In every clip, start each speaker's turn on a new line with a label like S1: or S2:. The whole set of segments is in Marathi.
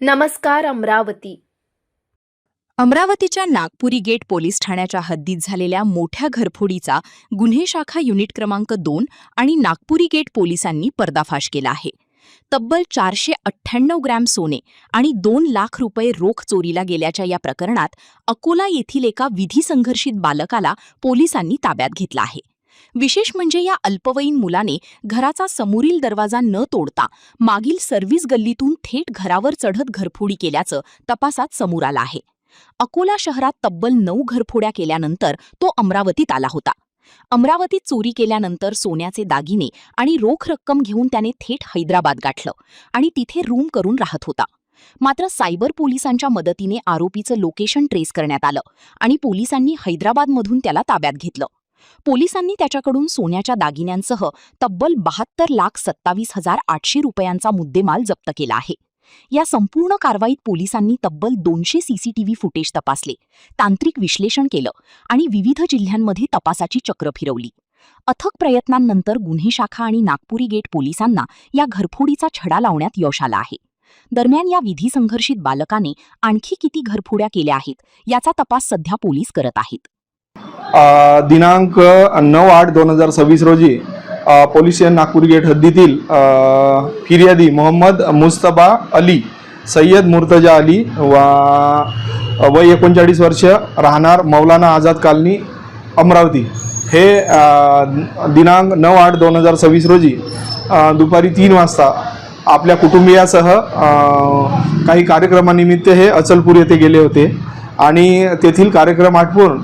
S1: नमस्कार अमरावती.
S2: अमरावतीच्या नागपुरी गेट पोलीस ठाण्याच्या हद्दीत झालेल्या मोठ्या घरफोडीचा गुन्हे शाखा युनिट क्रमांक 2 आणि नागपुरी गेट पोलिसांनी पर्दाफाश केला आहे. तब्बल 498 ग्रॅम सोने आणि 2 लाख रुपये रोख चोरीला गेल्याच्या या प्रकरणात अकोला येथील एका विधी संघर्षित बालकाला पोलिसांनी ताब्यात घेतला आहे. विशेष म्हणजे या अल्पवयीन मुलाने घराचा समोरील दरवाजा न तोडता मागील सर्व्हिस गल्लीतून थेट घरावर चढत घरफोडी केल्याचं तपासात समोर आलं आहे. अकोला शहरात तब्बल 9 घरफोड्या केल्यानंतर तो अमरावतीत आला होता. अमरावतीत चोरी केल्यानंतर सोन्याचे दागिने आणि रोख रक्कम घेऊन त्याने थेट हैदराबाद गाठलं आणि तिथे रूम करून राहत होता. मात्र सायबर पोलिसांच्या मदतीने आरोपीचं लोकेशन ट्रेस करण्यात आलं आणि पोलिसांनी हैदराबादमधून त्याला ताब्यात घेतलं. पोलिसांनी त्याच्याकडून सोन्याच्या दागिन्यांसह तब्बल 72,27,800 रुपयांचा मुद्देमाल जप्त केला आहे. या संपूर्ण कारवाईत पोलिसांनी तब्बल 200 सीसीटीव्ही फुटेज तपासले, तांत्रिक विश्लेषण केलं आणि विविध जिल्ह्यांमध्ये तपासाची चक्र फिरवली. अथक प्रयत्नांनंतर गुन्हे शाखा आणि नागपुरी गेट पोलिसांना या घरफोडीचा छडा लावण्यात यश आलं आहे. दरम्यान या विधी संघर्षित बालकाने आणखी किती घरफोड्या केल्या आहेत याचा तपास सध्या पोलीस करत आहेत.
S3: दिनांक 9/8/2026 रोजी पोलीस स्टेशन नागपूर गेट हद्दीतील फिर्यादी मोहम्मद मुस्तफा अली सय्यद मुर्तजा अली वय 39 वर्ष, राहणार मौलाना आझाद कॉलनी अमरावती, हे दिनांक 9/8/2026 रोजी दुपारी 3 वाजता आपल्या कुटुंबियासह काही कार्यक्रमानिमित्त हे अचलपूर येथे गेले होते आणि तेथील कार्यक्रम आटपून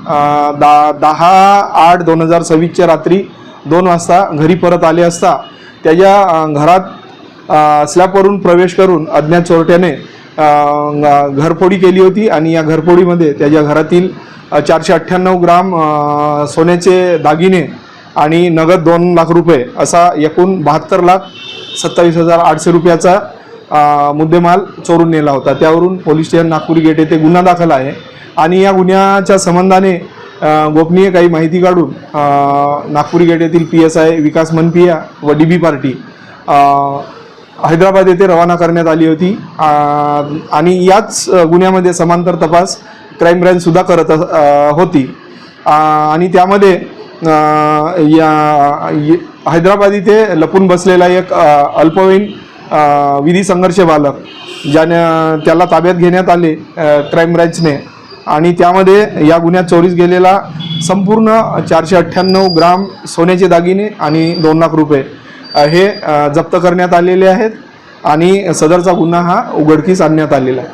S3: 10/8/2026 रात्री 2 वाजता घरी परत आले असता त्याच्या घरात स्लॅबवरून प्रवेश करून अज्ञात चोरट्याने घरफोडी केली होती आणि या घरफोडीमध्ये त्याच्या घरातील 498 ग्राम सोन्याचे दागिने आणि नगद 2 लाख रुपये असा एकूण 72,27,800 रुपयाचा मुद्देमाल चोरून नेला होता. त्यावरून पोलीस स्टेशन नागपुरी गेट येथे गुन्हा दाखल आहे आणि या गुन्ह्याच्या संबंधाने गोपनीय काही माहिती काढून नागपुरी गेट येथील PSI विकास मनपिया व DB पार्टी हैदराबाद येथे रवाना करण्यात आली होती आणि याच गुन्ह्यामध्ये समांतर तपास क्राईम ब्रँचसुद्धा करत होती आणि त्यामध्ये हैदराबाद इथे लपून बसलेला एक अल्पवयीन विधी संघर्ष बालक त्याला ताब्यात घेण्यात आले क्राईम ब्रँचने आणि त्यामध्ये या गुन्ह्यात चोरीस गेलेला संपूर्ण 498 ग्राम सोन्याचे दागिने आणि 2 लाख रुपये हे जप्त करण्यात आलेले आहेत आणि सदरचा गुन्हा हा उघडकीस आणण्यात आलेला आहे.